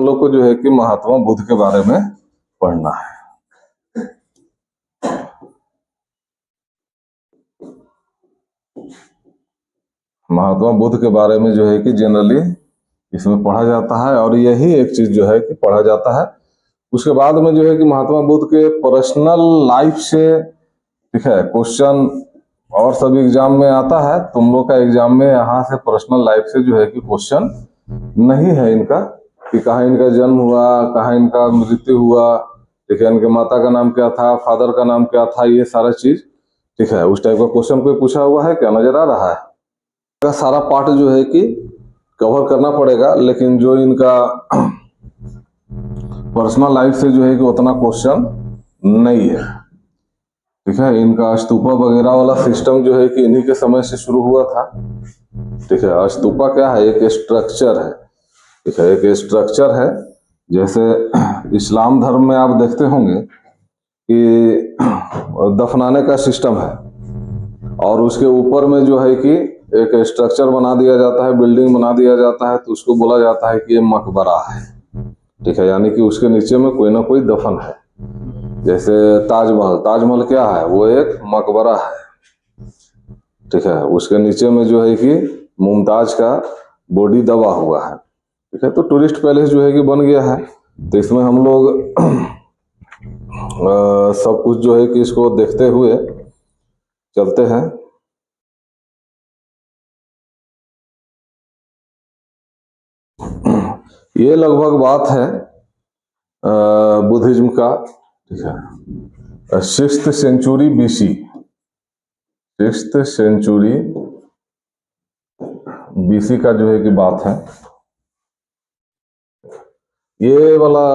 लोग को जो है कि महात्मा बुद्ध के बारे में पढ़ना है। महात्मा बुद्ध के बारे में जो है कि जनरली इसमें पढ़ा जाता है, और यही एक चीज जो है कि पढ़ा जाता है। उसके बाद में जो है कि महात्मा बुद्ध के पर्सनल लाइफ से, ठीक है, क्वेश्चन और सब एग्जाम में आता है। तुम लोग का एग्जाम में यहाँ से पर्सनल लाइफ से जो है कि क्वेश्चन नहीं है इनका, कि कहाँ इनका जन्म हुआ, कहाँ इनका मृत्यु हुआ, ठीक है, इनके माता का नाम क्या था, फादर का नाम क्या था, ये सारा चीज, ठीक है, उस टाइप का क्वेश्चन कोई पूछा हुआ है क्या, नजर आ रहा है? का सारा पार्ट जो है कि कवर करना पड़ेगा, लेकिन जो इनका पर्सनल लाइफ से जो है कि उतना क्वेश्चन नहीं है, ठीक है। इनका स्तूपा वगैरह वाला सिस्टम जो है कि इन्हीं के समय से शुरू हुआ था, ठीक है। स्तूपा क्या है? एक स्ट्रक्चर है, ठीक है, एक स्ट्रक्चर है। जैसे इस्लाम धर्म में आप देखते होंगे कि दफनाने का सिस्टम है, और उसके ऊपर में जो है कि एक स्ट्रक्चर बना दिया जाता है, बिल्डिंग बना दिया जाता है, तो उसको बोला जाता है कि ये मकबरा है, ठीक है, यानी कि उसके नीचे में कोई ना कोई दफन है। जैसे ताजमहल, ताजमहल क्या है? वो एक मकबरा है, ठीक है। उसके नीचे में जो है कि मुमताज का बॉडी दबा हुआ है, ठीक है। तो टूरिस्ट पैलेस जो है कि बन गया है, तो इसमें हम लोग सब कुछ जो है कि इसको देखते हुए चलते हैं। ये लगभग बात है बुद्धिज्म का, ठीक है, 6th century BC, 6th century BC का जो है कि बात है। ये वाला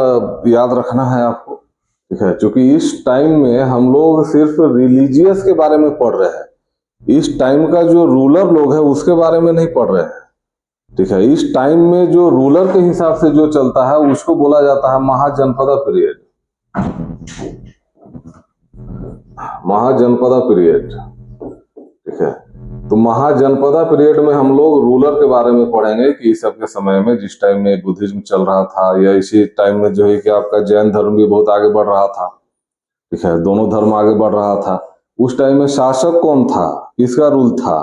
याद रखना है आपको, ठीक है, क्योंकि इस टाइम में हम लोग सिर्फ रिलीजियस के बारे में पढ़ रहे हैं, इस टाइम का जो रूलर लोग है उसके बारे में नहीं पढ़ रहे हैं, ठीक है। इस टाइम में जो रूलर के हिसाब से जो चलता है उसको बोला जाता है महाजनपदा पीरियड, महाजनपदा पीरियड, ठीक है। तो महाजनपदा पीरियड में हम लोग रूलर के बारे में पढ़ेंगे कि इस सब के समय में, जिस टाइम में बुद्धिज्म चल रहा था, या इसी टाइम में जो है कि आपका जैन धर्म भी बहुत आगे बढ़ रहा था, ठीक है, दोनों धर्म आगे बढ़ रहा था। उस टाइम में शासक कौन था, किसका रूल था,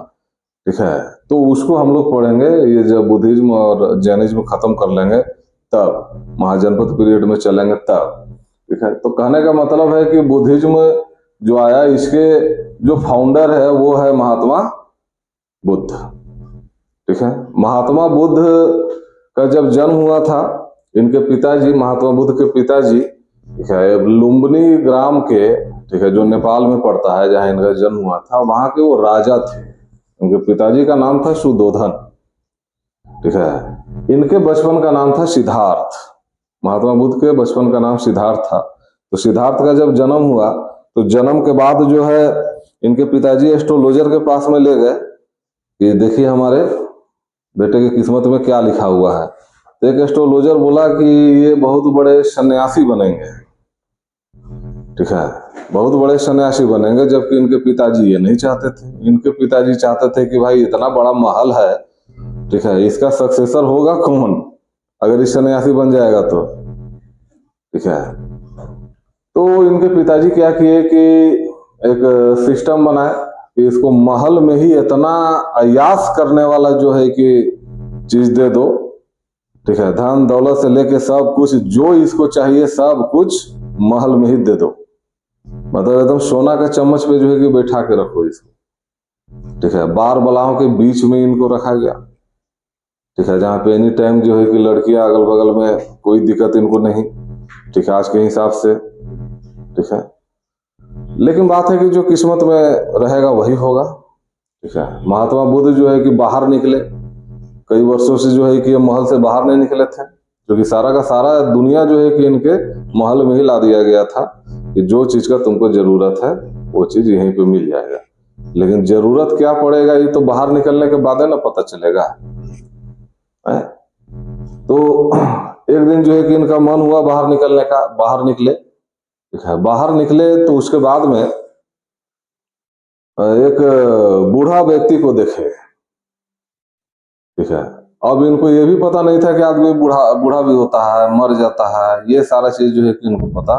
ठीक है, तो उसको हम लोग पढ़ेंगे। ये जब बुद्धिज्म और जैनिज्म खत्म कर लेंगे तब महाजनपद पीरियड में चलेंगे तब, ठीक है। तो कहने का मतलब है कि बुद्धिज्म जो आया, इसके जो फाउंडर है वो है महात्मा बुद्ध, ठीक है। महात्मा बुद्ध का जब जन्म हुआ था, इनके पिताजी, महात्मा बुद्ध के पिताजी, ठीक है, लुम्बिनी ग्राम के, ठीक है, जो नेपाल में पड़ता है, जहां इनका जन्म हुआ था, वहां के वो राजा थे। उनके पिताजी का नाम था सुदोधन, ठीक है। इनके बचपन का नाम था सिद्धार्थ, महात्मा बुद्ध के बचपन का नाम सिद्धार्थ था। तो सिद्धार्थ का जब जन्म हुआ, तो जन्म के बाद जो है इनके पिताजी एस्ट्रोलॉजर के पास में ले गए कि देखिए हमारे बेटे की किस्मत में क्या लिखा हुआ है। तो एक एस्ट्रोलॉजर बोला कि ये बहुत बड़े सन्यासी बनेंगे, ठीक है, बहुत बड़े सन्यासी बनेंगे, जबकि इनके पिताजी ये नहीं चाहते थे। इनके पिताजी चाहते थे कि भाई इतना बड़ा महल है, ठीक है, इसका सक्सेसर होगा कौन अगर इस सन्यासी बन जाएगा तो, ठीक है। तो इनके पिताजी क्या किए कि एक सिस्टम बनाए कि इसको महल में ही इतना अयास करने वाला जो है कि चीज दे दो, ठीक है, धन दौलत से लेके सब कुछ जो इसको चाहिए सब कुछ महल में ही दे दो, मतलब एकदम सोना का चम्मच पे जो है कि बैठा के रखो इसको, ठीक है। बार बलाओं के बीच में इनको रखा गया, ठीक है, जहाँ पे एनी टाइम जो है कि लड़कियां अगल बगल में, कोई दिक्कत इनको नहीं, ठीक है, आज के हिसाब से, ठीक है। लेकिन बात है कि जो किस्मत में रहेगा वही होगा, ठीक है। महात्मा बुद्ध जो है कि बाहर निकले, कई वर्षों से जो है कि ये महल से बाहर नहीं निकले थे, क्योंकि सारा का सारा दुनिया जो है कि इनके महल में ही ला दिया गया था कि जो चीज का तुमको जरूरत है वो चीज यहीं पे मिल जाएगा। लेकिन जरूरत क्या पड़ेगा ये तो बाहर निकलने के बाद है ना पता चलेगा, है? तो एक दिन जो है कि इनका मन हुआ बाहर निकलने का, बाहर निकले, ठीक है। बाहर निकले तो उसके बाद में एक बूढ़ा व्यक्ति को देखे, ठीक है। अब इनको ये भी पता नहीं था कि आदमी बूढ़ा बूढ़ा भी होता है, मर जाता है, ये सारा चीज जो है कि इनको पता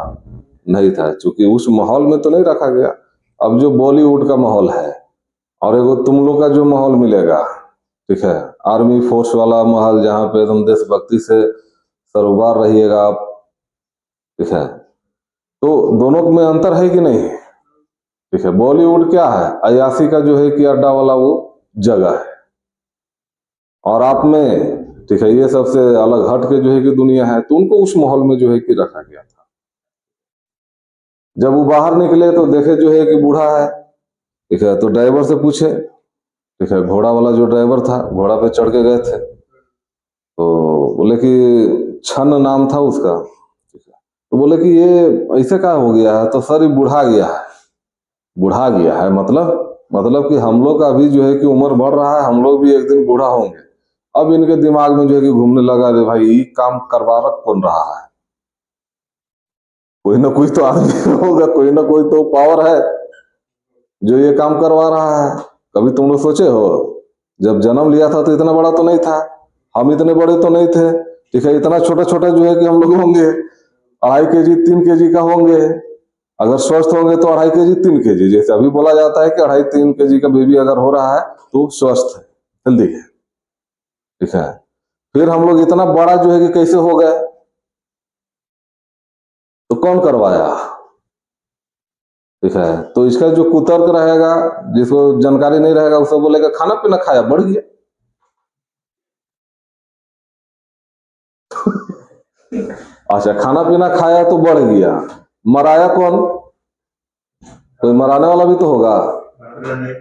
नहीं था, क्योंकि उस माहौल में तो नहीं रखा गया। अब जो बॉलीवुड का माहौल है और एगो तुम लोग का जो माहौल मिलेगा, ठीक है, आर्मी फोर्स वाला माहौल, जहाँ पे तुम देशभक्ति से सरोबार रहिएगा आप, ठीक है, तो दोनों में अंतर है कि नहीं? ठीक है, बॉलीवुड क्या है, अयासी का जो है कि अड्डा वाला वो जगह है, और आप में, ठीक है, ये सबसे अलग हट के जो है कि दुनिया है, तो उनको उस माहौल में जो है कि रखा गया था। जब वो बाहर निकले तो देखे जो है कि बूढ़ा है, ठीक है, तो ड्राइवर से पूछे, ठीक है, घोड़ा वाला जो ड्राइवर था, घोड़ा पे चढ़ के गए थे, तो बोले कि छन्न नाम था उसका, ठीक है, तो बोले कि ये ऐसे क्या हो गया है, तो सर ये बुढ़ा गया है। बुढ़ा गया है मतलब कि हम लोग का अभी जो है कि उम्र बढ़ रहा है, हम लोग भी एक दिन बूढ़ा होंगे। अब इनके दिमाग में जो है कि घूमने लगा, रे भाई ये काम करवा कौन रहा है, कोई ना कोई तो आदमी होगा, कोई ना कोई तो पावर है जो ये काम करवा रहा है। कभी तुम लोग सोचे हो, जब जन्म लिया था तो इतना बड़ा तो नहीं था, हम इतने बड़े तो नहीं थे, ठीक है, इतना छोटा छोटा जो है कि हम लोग होंगे, 2.5 kg 3 kg का होंगे, अगर स्वस्थ होंगे तो 2.5 kg 3 kg, जैसे अभी बोला जाता है कि 2.5 3 kg का बेबी अगर हो रहा है तो स्वस्थ है, हेल्दी है, ठीक है। फिर हम लोग इतना बड़ा जो है कि कैसे हो गए, तो कौन करवाया, ठीक है। तो इसका जो कुतर्क रहेगा, जिसको जानकारी नहीं रहेगा, उसको बोलेगा खाना पीना खाया बढ़ गया। अच्छा, खाना पीना खाया तो बढ़ गया, मराया कौन? कोई मराने वाला भी तो होगा,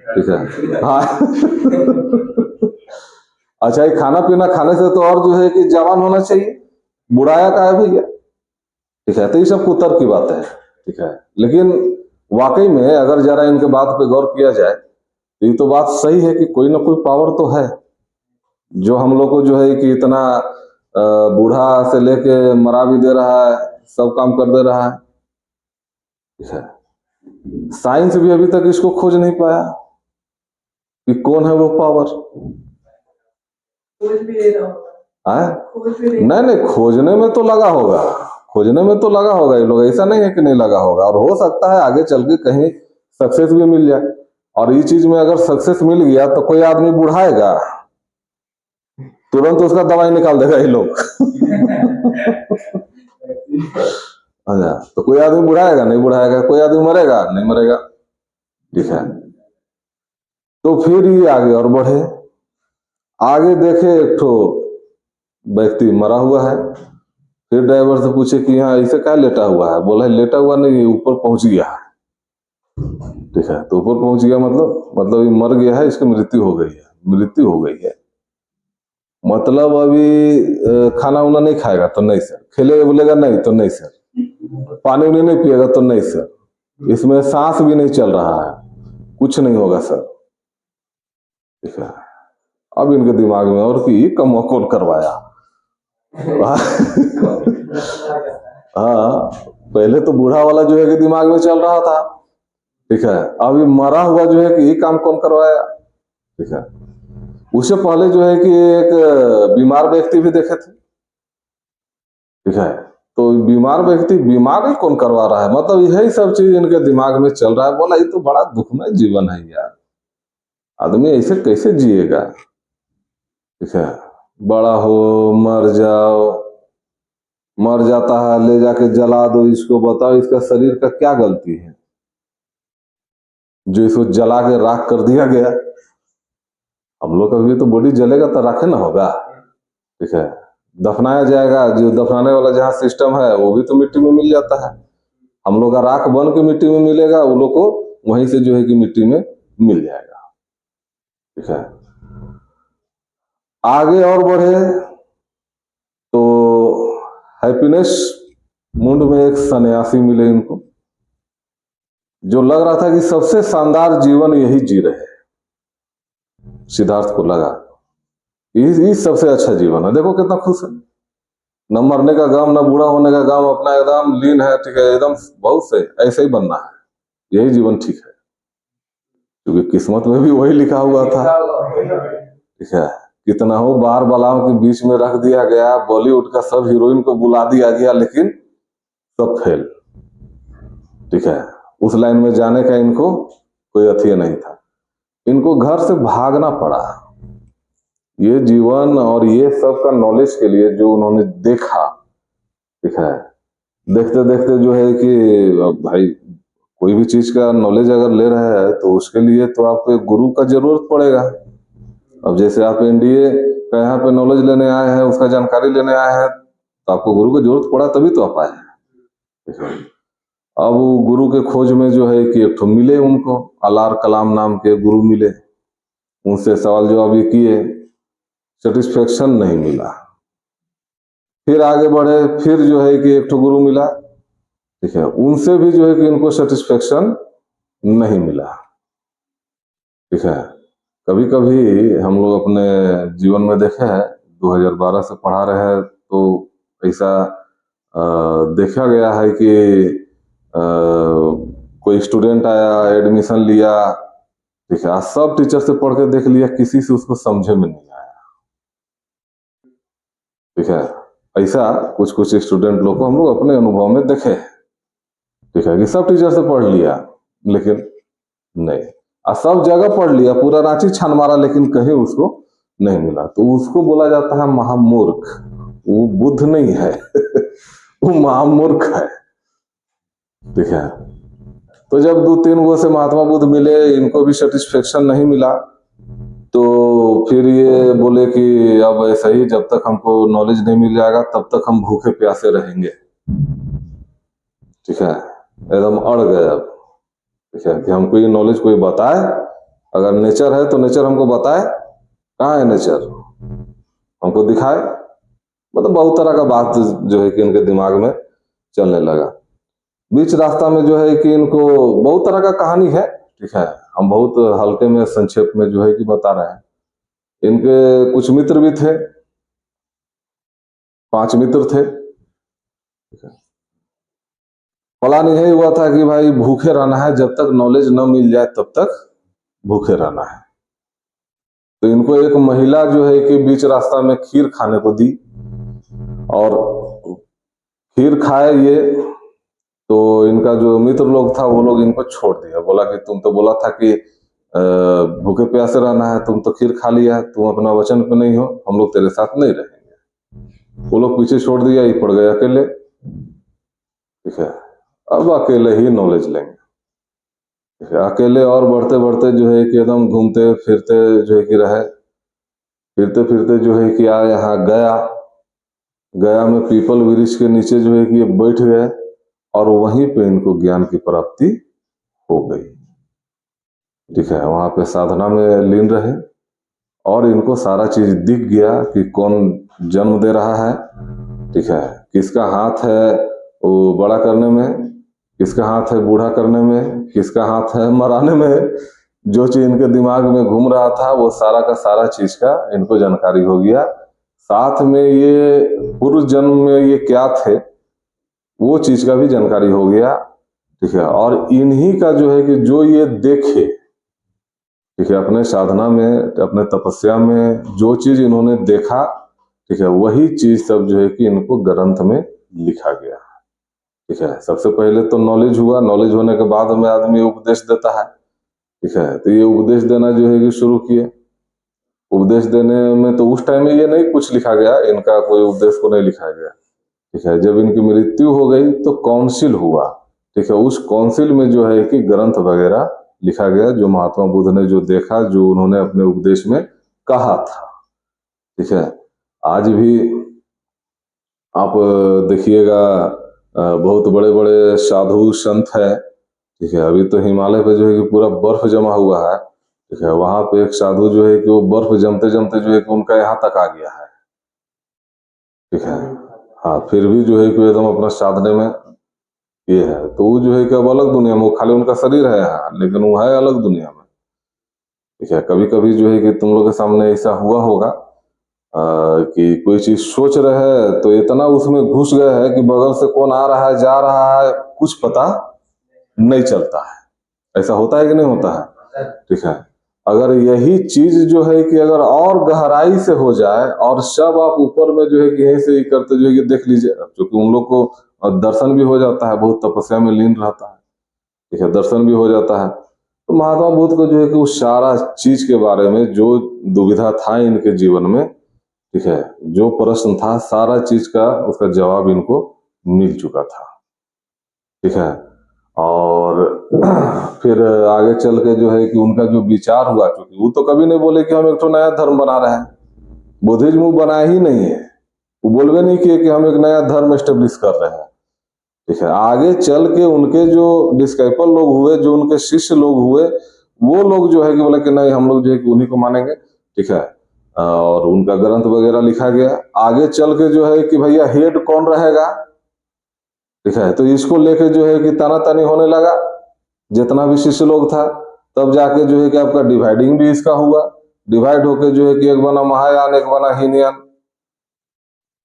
ठीक है, हाँ। अच्छा, ये खाना पीना खाने से तो और जो है कि जवान होना चाहिए, बुढ़ाया का है भैया, ठीक है। तो ये सब कुतर्क की बात है, ठीक है। लेकिन वाकई में अगर जरा इनके बात पे गौर किया जाए तो ये तो बात सही है कि कोई ना कोई पावर तो है जो हम लोग को जो है कि इतना बूढ़ा से लेके मरा भी दे रहा है, सब काम कर दे रहा है, ठीक है। साइंस भी अभी तक इसको खोज नहीं पाया कि कौन है वो पावर। खोज भी नहीं रहा होगा, नहीं नहीं, खोजने में तो लगा होगा, खोजने में तो लगा होगा, ये लोग, ऐसा नहीं है कि नहीं लगा होगा, और हो सकता है आगे चल के कहीं सक्सेस भी मिल जाए। और ये चीज में अगर सक्सेस मिल गया तो कोई आदमी बुढ़ाएगा, तुरंत उसका दवाई निकाल देगा ये लोग। अच्छा, तो कोई आदमी बुढ़ाएगा नहीं बुढ़ाएगा, कोई आदमी मरेगा नहीं मरेगा, ठीक है। तो फिर ये आगे और बढ़े, आगे देखे एक ठो व्यक्ति मरा हुआ है, फिर ड्राइवर से पूछे कि यहाँ ऐसे क्या लेटा हुआ है, बोला लेटा हुआ नहीं, ऊपर पहुंच गया है, ठीक है। तो ऊपर पहुंच गया मतलब ये मर गया है, इसकी मृत्यु हो गई है, मृत्यु हो गई है, मतलब अभी खाना उना नहीं खाएगा तो नहीं सर, खेलेगा बोलेगा नहीं तो नहीं सर, पानी उनी नहीं पिएगा तो नहीं सर, इसमें सांस भी नहीं चल रहा है, कुछ नहीं होगा सर, ठीक है। अब इनके दिमाग में और कि कम कौन करवाया। हाँ, पहले तो बूढ़ा वाला जो है कि दिमाग में चल रहा था, ठीक है, अभी मरा हुआ जो है कि ये काम कौन करवाया, ठीक है। उससे पहले जो है कि एक बीमार व्यक्ति भी देखे थे, ठीक है। तो बीमार व्यक्ति बीमारी कौन करवा रहा है, मतलब यही सब चीज इनके दिमाग में चल रहा है। बोला ये तो बड़ा दुखमय जीवन है यार, आदमी ऐसे कैसे जिएगा, ठीक है। बड़ा हो, मर जाओ, मर जाता है, ले जाके जला दो इसको, बताओ इसका शरीर का क्या गलती है जो इसको जला के राख कर दिया गया। हम लोग का भी तो बॉडी जलेगा तो राखे ना होगा, ठीक है, दफनाया जाएगा, जो दफनाने वाला जहाँ सिस्टम है वो भी तो मिट्टी में मिल जाता है, हम लोग का राख बन के मिट्टी में मिलेगा, वो लोग को वहीं से जो है कि मिट्टी में मिल जाएगा, ठीक है। आगे और बढ़े तो हैप्पीनेस मुंड में एक सन्यासी मिले इनको, जो लग रहा था कि सबसे शानदार जीवन यही जी रहे हैं। सिद्धार्थ को लगा ये सबसे अच्छा जीवन है, देखो कितना खुश है, न मरने का गम, न बूढ़ा होने का गम, अपना एकदम लीन है, ठीक है, एकदम बहुत से ऐसे ही बनना है, यही जीवन ठीक है, क्योंकि किस्मत में भी वही लिखा हुआ था, ठीक है। कितना हो बार बालाओं के बीच में रख दिया गया, बॉलीवुड का सब हीरोइन को बुला दिया गया, लेकिन सब फेल। ठीक है, उस लाइन में जाने का इनको कोई अथिया नहीं था, इनको घर से भागना पड़ा। ये जीवन और ये सब का नॉलेज के लिए जो उन्होंने देखा, ठीक है, देखते देखते जो है कि भाई कोई भी चीज का नॉलेज अगर ले रहे हैं तो उसके लिए तो आपको एक गुरु का जरूरत पड़ेगा। अब जैसे आप एनडीए का यहाँ पे नॉलेज लेने आए हैं, उसका जानकारी लेने आए हैं, तो आपको गुरु की जरूरत पड़ा तभी तो आप आए हैं। ठीक है, अब गुरु के खोज में जो है कि एक ठो मिले उनको, अलार कलाम नाम के गुरु मिले, उनसे सवाल जवाब ये किए, सेटिस्फेक्शन नहीं मिला। फिर आगे बढ़े, फिर जो है कि एक ठो गुरु मिला, ठीक है, उनसे भी जो है कि इनको सेटिस्फेक्शन नहीं मिला। ठीक है, कभी कभी हम लोग अपने जीवन में देखे हैं, 2012 से पढ़ा रहे हैं तो ऐसा देखा गया है कि कोई स्टूडेंट आया, एडमिशन लिया, ठीक है, सब टीचर से पढ़ के देख लिया, किसी से उसको समझे में नहीं आया। ठीक है, ऐसा कुछ कुछ स्टूडेंट लोग को हम लोग अपने अनुभव में देखे। ठीक है, कि सब टीचर से पढ़ लिया लेकिन नहीं, सब जगह पढ़ लिया, पूरा रांची छान मारा, लेकिन कहीं उसको नहीं मिला, तो उसको बोला जाता है महामूर्ख। वो बुद्ध नहीं है वो महामूर्ख है। ठीक है, तो जब 2-3 गो से महात्मा बुद्ध मिले, इनको भी सेटिस्फेक्शन नहीं मिला, तो फिर ये बोले कि अब ऐसा ही जब तक हमको नॉलेज नहीं मिल जाएगा तब तक हम भूखे प्यासे रहेंगे। ठीक है, एकदम अड़ गए अब। ठीक है, कि हमको ये नॉलेज कोई बताए, अगर नेचर है तो नेचर हमको बताए, कहाँ है नेचर, हमको दिखाए। मतलब बहुत तरह का बात जो है कि इनके दिमाग में चलने लगा। बीच रास्ता में जो है कि इनको बहुत तरह का कहानी है। ठीक है, हम बहुत हल्के में संक्षेप में जो है कि बता रहे हैं। इनके कुछ मित्र भी थे, 5 मित्र थे। प्लान यही हुआ था कि भाई भूखे रहना है, जब तक नॉलेज न मिल जाए तब तक भूखे रहना है। तो इनको एक महिला जो है कि बीच रास्ता में खीर खाने को दी, और खीर खाए ये, तो इनका जो मित्र लोग था वो लोग इनको छोड़ दिया, बोला कि तुम तो बोला था कि भूखे प्यासे रहना है, तुम तो खीर खा लिया, तुम अपना वचन पे नहीं हो, हम लोग तेरे साथ नहीं रहेंगे। वो लोग पीछे छोड़ दिया, ये पड़ गए अकेले। ठीक है, अब अकेले ही नॉलेज लेंगे। ठीक है, अकेले और बढ़ते बढ़ते जो है कि एकदम घूमते फिरते जो है कि रहे, फिरते फिरते जो है कि आए यहाँ गया में पीपल वृक्ष के नीचे जो है कि ये बैठ गए, और वहीं पे इनको ज्ञान की प्राप्ति हो गई। ठीक है, वहां पे साधना में लीन रहे, और इनको सारा चीज दिख गया कि कौन जन्म दे रहा है। ठीक है, किसका हाथ है वो बड़ा करने में, किसका हाथ है बूढ़ा करने में, किसका हाथ है मराने में। जो चीज इनके दिमाग में घूम रहा था वो सारा का सारा चीज का इनको जानकारी हो गया। साथ में ये पूर्व जन्म में ये क्या थे वो चीज का भी जानकारी हो गया। ठीक है, और इन्हीं का जो है कि जो ये देखे, ठीक है, अपने साधना में, अपने तपस्या में जो चीज इन्होंने देखा, ठीक है, वही चीज सब जो है कि इनको ग्रंथ में लिखा गया। ठीक है, सबसे पहले तो नॉलेज हुआ, नॉलेज होने के बाद में आदमी उपदेश देता है। ठीक है, तो ये उपदेश देना जो है कि शुरू किए। उपदेश देने में तो उस टाइम में ये नहीं कुछ लिखा गया, इनका कोई उपदेश को नहीं लिखा गया। ठीक है, जब इनकी मृत्यु हो गई तो काउंसिल हुआ। ठीक है, उस काउंसिल में जो है कि ग्रंथ वगैरह लिखा गया, जो महात्मा बुद्ध ने जो देखा, जो उन्होंने अपने उपदेश में कहा था। ठीक है, आज भी आप देखिएगा बहुत बड़े बड़े साधु संत है। ठीक है, अभी तो हिमालय पे जो है कि पूरा बर्फ जमा हुआ है। ठीक है, वहां पे एक साधु जो है कि वो बर्फ जमते जमते जो है कि उनका यहाँ तक आ गया है। ठीक है, हाँ, फिर भी जो है कि एकदम अपना साधने में ये है, तो वो जो है कि अब अलग दुनिया में, वो खाली उनका शरीर है यहाँ, लेकिन वो है अलग दुनिया में। ठीक है, कभी कभी जो है कि तुम लोग के सामने ऐसा हुआ होगा कि कोई चीज सोच रहे हैं तो इतना उसमें घुस गए हैं कि बगल से कौन आ रहा है जा रहा है कुछ पता नहीं चलता है। ऐसा होता है कि नहीं होता है? ठीक है, अगर यही चीज जो है कि अगर और गहराई से हो जाए और सब आप ऊपर में जो है कि यहीं से ही करते जो है कि देख लीजिए, क्योंकि उन लोग को दर्शन भी हो जाता है, बहुत तपस्या में लीन रहता है, ठीक है, दर्शन भी हो जाता है। तो महात्मा बुद्ध को जो है कि उस सारा चीज के बारे में जो दुविधा था इनके जीवन में, ठीक है, जो प्रश्न था, सारा चीज का उसका जवाब इनको मिल चुका था, ठीक है। और फिर आगे चल के जो है कि उनका जो विचार हुआ, क्योंकि वो तो कभी नहीं बोले कि हम एक तो नया धर्म बना रहे हैं, बुद्धिज्म वो बनाया ही नहीं है, वो बोलवे नहीं किए कि हम एक नया धर्म एस्टेब्लिश कर रहे हैं, ठीक है। आगे चल के उनके जो डिस्काइपल लोग हुए, जो उनके शिष्य लोग हुए, वो लोग जो है कि बोले कि नहीं हम लोग जो है कि उन्हीं को मानेंगे, ठीक है। और उनका ग्रंथ वगैरह लिखा गया। आगे चल के जो है कि भैया हेड कौन रहेगा, ठीक है, तो इसको लेके जो है कि तानातानी होने लगा, जितना भी शिष्य लोग था। तब जाके जो है कि आपका डिवाइडिंग भी इसका हुआ, डिवाइड होके जो है कि एक बना महायान, एक बना हीनयान,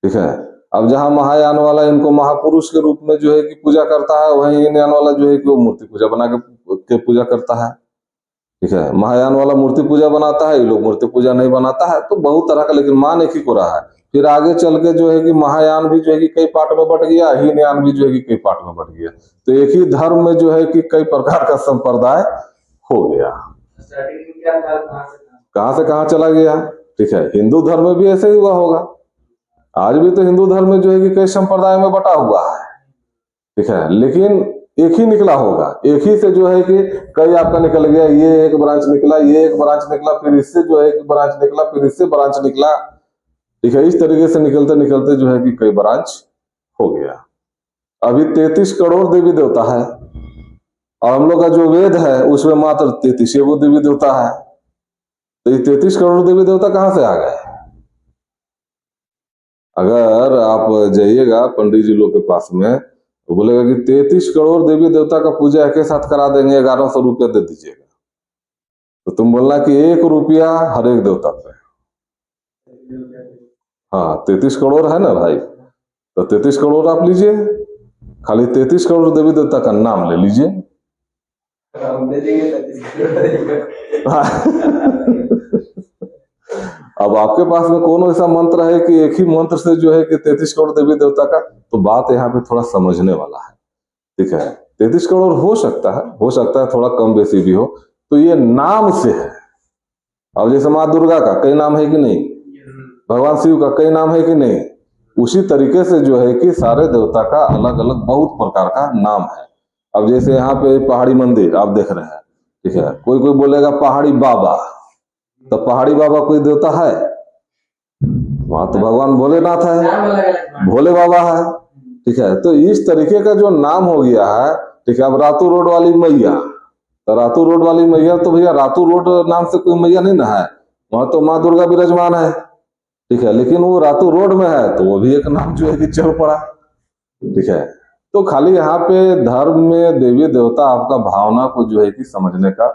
ठीक है। अब जहां महायान वाला इनको महापुरुष के रूप में जो है कि पूजा करता है, वहीं हीनयान वाला जो है कि वो मूर्ति पूजा बना के पूजा करता है, ठीक है। महायान वाला मूर्ति पूजा बनाता है, ये लोग मूर्ति पूजा नहीं बनाता है, तो बहुत तरह का, लेकिन मान एक ही को रहा है। फिर आगे चल के जो है कि महायान भी जो है कि कई पार्ट में बट गया, हीनयान भी जो है कि कई पार्ट में बट गया, तो एक ही धर्म में जो है कि कई प्रकार का संप्रदाय हो गया। कहां से कहां चला गया, ठीक है। हिंदू धर्म में भी ऐसे ही हुआ होगा, आज भी तो हिंदू धर्म में जो है कि कई संप्रदाय में बटा हुआ है, ठीक है, लेकिन एक ही निकला होगा, एक ही से जो है कि कई आपका निकल गया, ये एक ब्रांच निकला, ये एक ब्रांच निकला, फिर इससे जो है एक ब्रांच निकला, फिर इससे ब्रांच निकला, ठीक है। इस तरीके से निकलते निकलते जो है कि कई ब्रांच हो गया। अभी 33 करोड़ देवी देवता है, और हम लोग का जो वेद है उसमें मात्र 33 वो देवी देवता है, तो ये 33 करोड़ देवी देवता कहां से आ गए? अगर आप जाइएगा पंडित जी लोग के पास में, तो बोलेगा कि 33 करोड़ देवी देवता का पूजा एक साथ करा देंगे, 1100 रुपया दे दीजिएगा, तो तुम बोलना कि 1 रुपया हर एक देवता पे। हाँ, 33 करोड़ है ना भाई, तो 33 करोड़ आप लीजिए, खाली 33 करोड़ देवी देवता का नाम ले लीजिए। अब आपके पास में कौन ऐसा मंत्र है कि एक ही मंत्र से जो है कि 33 करोड़ देवी देवता का, तो बात यहाँ पे थोड़ा समझने वाला है, ठीक है। 33 करोड़ हो सकता है थोड़ा कम बेसी भी हो, तो ये नाम से है। अब जैसे माँ दुर्गा का कई नाम है कि नहीं, भगवान शिव का कई नाम है कि नहीं, उसी तरीके से जो है कि सारे देवता का अलग अलग बहुत प्रकार का नाम है। अब जैसे यहाँ पे पहाड़ी मंदिर आप देख रहे हैं, ठीक है, कोई कोई बोलेगा पहाड़ी बाबा, तो पहाड़ी बाबा कोई देवता है? वहां तो भगवान भोलेनाथ है, भोले बाबा है, ठीक है। तो इस तरीके का जो नाम हो गया है, ठीक है। अब रातू रोड वाली मैया, तो रातू रोड वाली मैया, तो भैया रातू रोड नाम से कोई मैया नहीं ना है, वहां तो माँ दुर्गा विराजमान है, ठीक है, लेकिन वो रातू रोड में है, तो वो भी एक नाम जो है कि चल पड़ा, ठीक है। तो खाली यहाँ पे धर्म में देवी देवता आपका भावना को जो है कि समझने का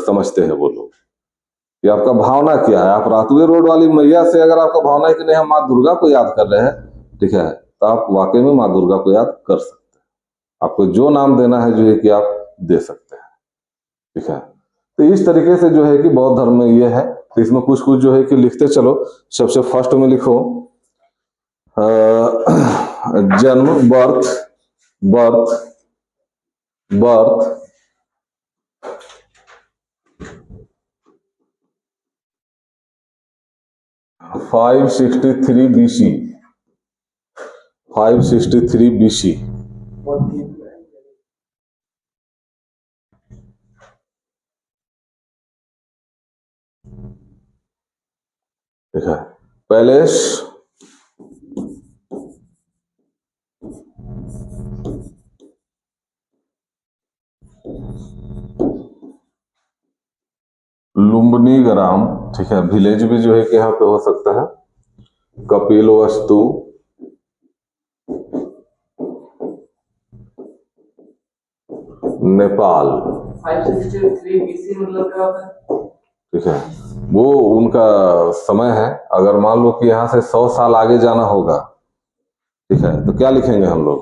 समझते हैं वो लोग, कि आपका भावना क्या है। आप रातुए रोड वाली मैया से अगर आपका भावना है कि नहीं हम माँ दुर्गा को याद कर रहे हैं, ठीक है, तो आप वाकई में माँ दुर्गा को याद कर सकते हैं, आपको जो नाम देना है जो है कि आप दे सकते हैं, ठीक है। तो इस तरीके से जो है कि बौद्ध धर्म में ये है। तो इसमें कुछ कुछ जो है कि लिखते चलो। सबसे फर्स्ट में लिखो जन्म, birth, birth, birth, 563 BC, 563 BC, ठीक है। पैलेस, लुम्बिनी ग्राम, ठीक है, विलेज भी जो है कि यहाँ पे हो सकता है। कपिल वस्तु, नेपाल, 563 BC मतलब क्या होता है, ठीक है, वो उनका समय है। अगर मान लो कि यहाँ से 100 साल आगे जाना होगा, ठीक है, तो क्या लिखेंगे हम लोग?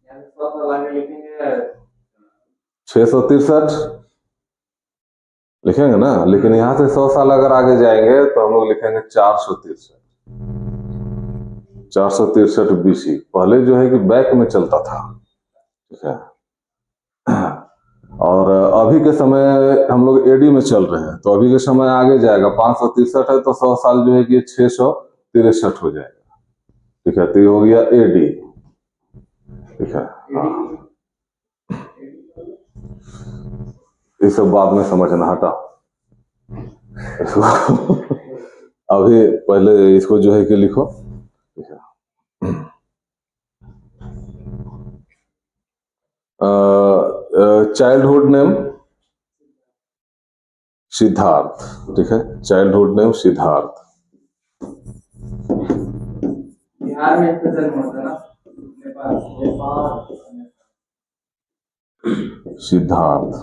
100 साल आगे लिखेंगे 663, लिखेंगे ना, लेकिन यहाँ से 100 साल अगर आगे जाएंगे तो हम लोग लिखेंगे 463। 463 BC। पहले जो है कि बैक में चलता था, ठीक है। और अभी के समय हम लोग एडी में चल रहे हैं, तो अभी के समय आगे जाएगा। 563 है तो 100 साल जो है कि 663 हो जाएगा, ठीक है। तो ये हो गया एडी, ठीक है। ये सब बाद में समझना, हटा अभी पहले इसको जो है कि लिखो, ठीक है। चाइल्डहुड नेम सिद्धार्थ, ठीक है। Childhood name Siddharth. बिहार में इसका जन्म होता ना, नेपाल। सिद्धार्थ,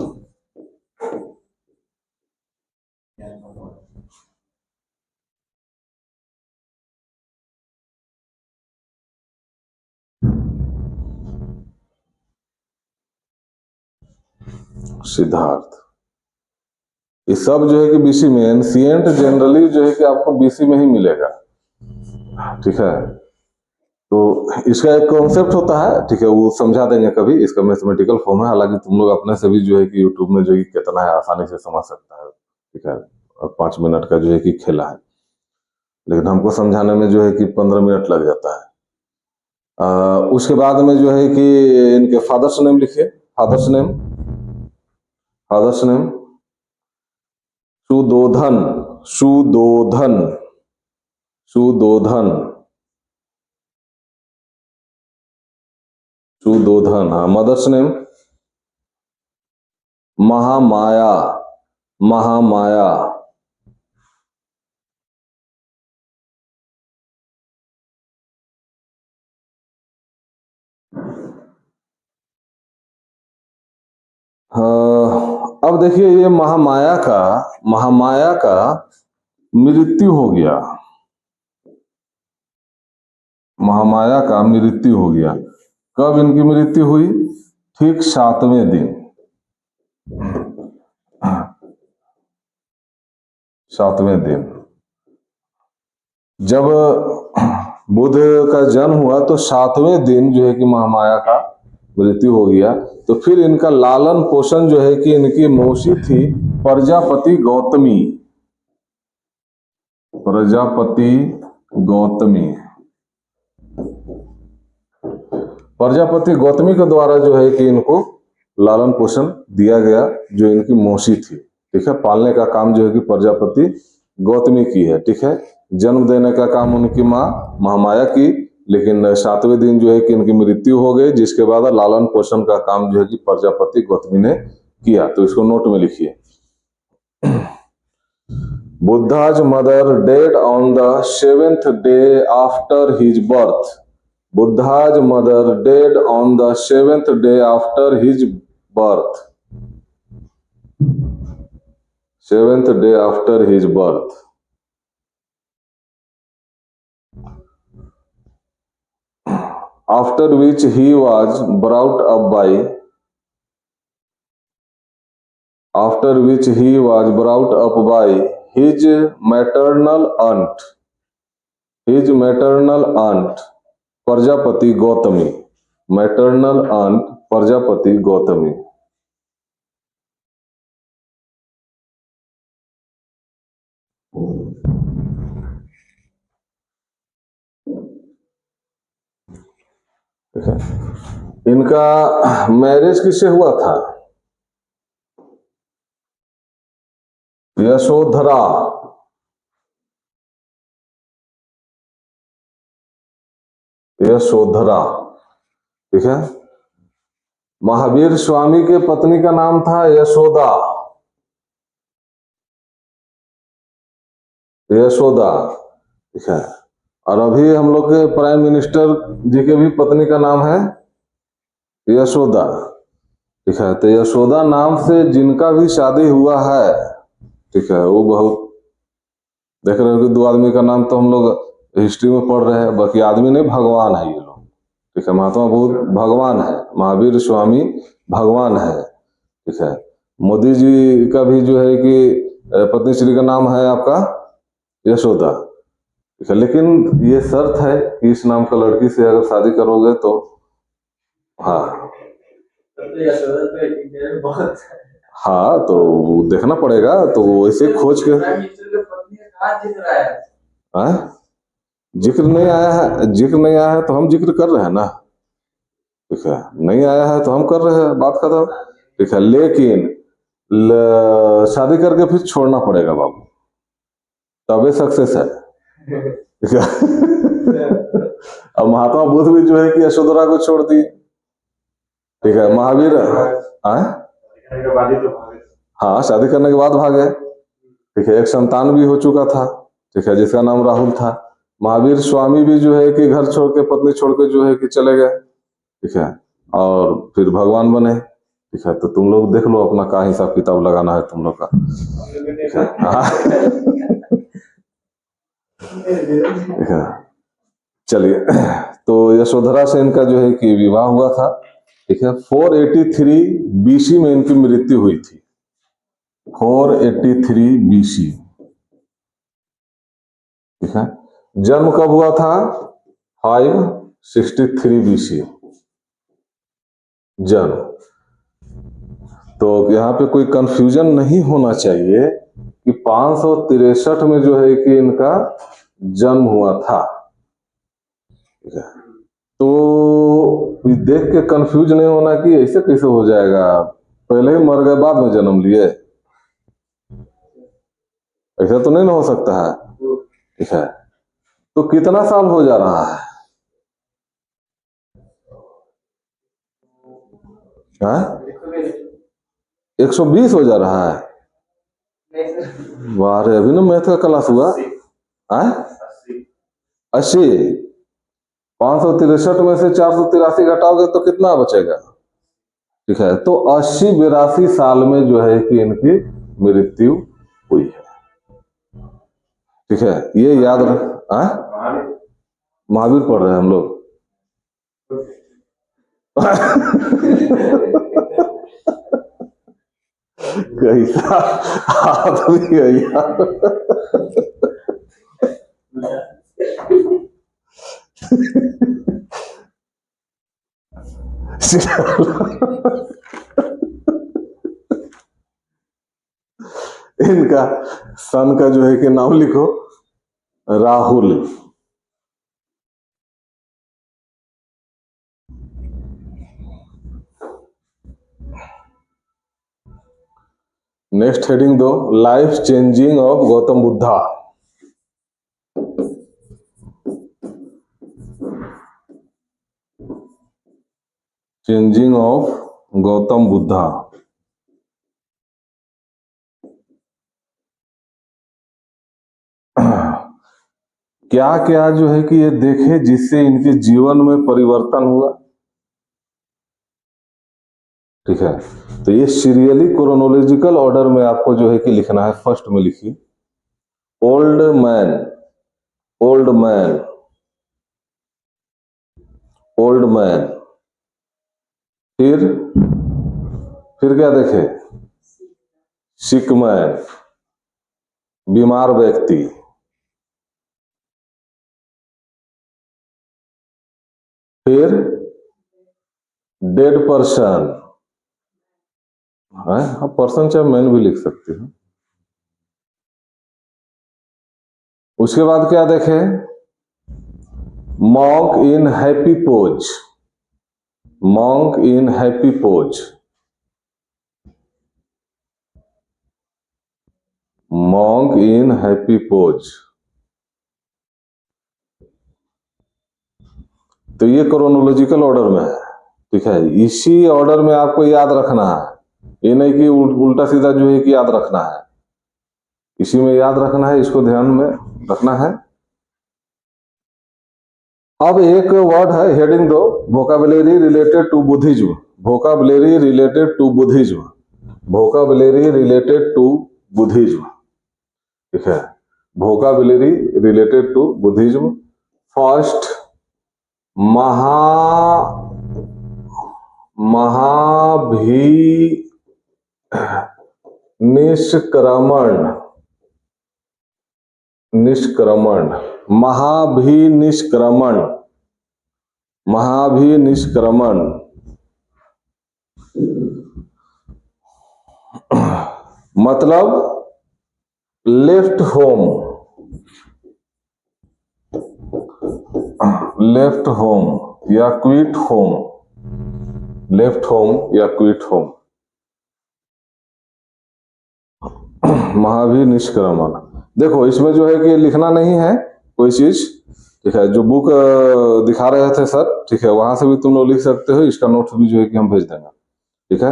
सिद्धार्थ। ये सब जो है कि बीसी में, एंशिएंट जनरली जो है कि आपको बीसी में ही मिलेगा, ठीक है। तो इसका एक कॉन्सेप्ट होता है, ठीक है, वो समझा देंगे कभी। इसका मैथमेटिकल फॉर्म है, हालांकि तुम लोग अपने से भी जो है कि यूट्यूब में जो है कितना है आसानी से समझ सकता है, ठीक है। और 5 मिनट का जो है कि खेला है, लेकिन हमको समझाने में जो है कि 15 मिनट लग जाता है। उसके बाद में जो है कि इनके फादर्स नेम लिखिए। Father's name, father's name Suddhodana, Suddhodana, Suddhodana, Suddhodana. हाँ, मदर्स नेम महामाया, महामाया। अब देखिए, ये महामाया का मृत्यु हो गया, महामाया का मृत्यु हो गया। कब इनकी मृत्यु हुई? ठीक 7वें दिन, 7वें दिन जब बुध का जन्म हुआ तो 7वें दिन जो है कि महामाया का मृत्यु हो गया। तो फिर इनका लालन पोषण जो है कि इनकी मौसी थी प्रजापति गौतमी, प्रजापति गौतमी, प्रजापति गौतमी के द्वारा जो है कि इनको लालन पोषण दिया गया, जो इनकी मौसी थी, ठीक है। पालने का काम जो है कि प्रजापति गौतमी की है, ठीक है। जन्म देने का काम उनकी माँ महामाया की, लेकिन 7वें दिन जो है कि इनकी मृत्यु हो गई, जिसके बाद लालन पोषण का काम जो है कि प्रजापति गौतमी ने किया। तो इसको नोट में लिखिए। बुद्धा's mother died on the 7th day after his birth. Buddha's mother died on the 7th day after his birth. 7th day after his birth. After which he was brought up by, after which he was brought up by his maternal aunt, his maternal aunt Prajapati Gautami, maternal aunt Prajapati Gautami. इनका marriage किससे हुआ था? यशोधरा, यशोधरा, ठीक है। महावीर स्वामी के पत्नी का नाम था यशोदा, यशोदा, ठीक है। और अभी हम लोग के प्राइम मिनिस्टर जी के भी पत्नी का नाम है यशोदा, ठीक है। तो यशोदा नाम से जिनका भी शादी हुआ है, ठीक है, वो बहुत, देख रहे हो कि 2 आदमी का नाम तो हम लोग हिस्ट्री में पढ़ रहे हैं, बाकी आदमी नहीं, भगवान है ये लोग, ठीक है। महात्मा बुद्ध भगवान है, महावीर स्वामी भगवान है, ठीक है। मोदी जी का भी जो है कि पत्नी श्री का नाम है आपका यशोदा, ठीक है। लेकिन ये शर्त है कि इस नाम का लड़की से अगर शादी करोगे तो, हाँ तो यशोदा तो इंडिया में बहुत है। हाँ, तो देखना पड़ेगा, तो ऐसे खोज के प्राइम मिनिस्टर की पत्नी का कहाँ जिक्र आया है? हाँ? जिक्र नहीं आया है, जिक्र नहीं आया है तो हम जिक्र कर रहे हैं ना, ठीक है। नहीं आया है तो हम कर रहे हैं, बात खत्म, ठीक है। लेकिन शादी करके फिर छोड़ना पड़ेगा बाबू, तबे सक्सेस है, ठीक है। अब महात्मा बुद्ध भी जो है कि यशोधरा को छोड़ दिए, ठीक है। महावीर, हाँ, शादी करने के बाद भागे, ठीक है। एक संतान भी हो चुका था, ठीक है, जिसका नाम राहुल था। महावीर स्वामी भी जो है कि घर छोड़ के, पत्नी छोड़ के जो है कि चले गए, ठीक है, और फिर भगवान बने, ठीक है। तो तुम लोग देख लो अपना क्या हिसाब किताब लगाना है तुम लोग का, ठीक है। ठीक है, चलिए। तो यशोधरा से इनका जो है कि विवाह हुआ था, ठीक है। 483 बीसी में इनकी मृत्यु हुई थी, 483 बीसी, ठीक है। जन्म कब हुआ था? 563 बीसी जन्म। तो यहाँ पे कोई कंफ्यूजन नहीं होना चाहिए कि 563 में जो है कि इनका जन्म हुआ था, ठीक है। तो देख के कंफ्यूज नहीं होना कि ऐसे कैसे हो जाएगा, पहले ही मर गए बाद में जन्म लिए, ऐसा तो नहीं ना हो सकता है, ठीक है। तो कितना साल हो जा रहा है? 120 हो जा रहा है? वाह रे, अभी ना मैथ का क्लास हुआ है। 80, 563 में से 483 घटाओगे तो कितना बचेगा, ठीक है। तो 80-82 साल में जो है कि इनकी मृत्यु हुई है, ठीक है। ये याद रख, महावीर पढ़ रहे हैं हम लोग। कैसा आदमी है यार। इनका सन का जो है कि नाम लिखो, राहुल। नेक्स्ट हेडिंग दो, life changing of Gautam Buddha. Changing of Gautam Buddha. क्या क्या जो है कि ये देखे जिससे इनके जीवन में परिवर्तन हुआ, ठीक है। तो ये सीरियली क्रोनोलॉजिकल ऑर्डर में आपको जो है कि लिखना है। फर्स्ट में लिखिए old man, old man, old man. फिर क्या देखे? सिक मैन, बीमार व्यक्ति। फिर डेड पर्सन, हाँ पर्सन चाहे मैन भी लिख सकते हो। उसके बाद क्या देखे? मॉन्क इन हैप्पी पोज, मॉन्क इन हैप्पी पोज, मॉन्क इन हैप्पी पोज। तो ये क्रोनोलॉजिकल ऑर्डर में है, ठीक है। इसी ऑर्डर में आपको याद रखना है, ये नहीं कि उल्टा सीधा जो है कि याद रखना है, इसी में याद रखना है, इसको ध्यान में रखना है। अब एक वर्ड है, हेडिंग दो, vocabulary related to Buddhism, vocabulary related to Buddhism, vocabulary related to Buddhism, ठीक है। Vocabulary related to Buddhism. First, महाभी निष्क्रमण, निष्क्रमण, महाभिनिष्क्रमण, महाभिनिष्क्रमण मतलब लेफ्ट होम, लेफ्ट होम या क्विट होम, लेफ्ट होम या क्विट होम, महाभिनिष्क्रमण। देखो इसमें जो है कि लिखना नहीं है कोई चीज, ठीक है, जो बुक दिखा रहे थे सर, ठीक है, वहां से भी तुम लोग लिख सकते हो, इसका नोट्स भी जो है कि हम भेज देंगे, ठीक है।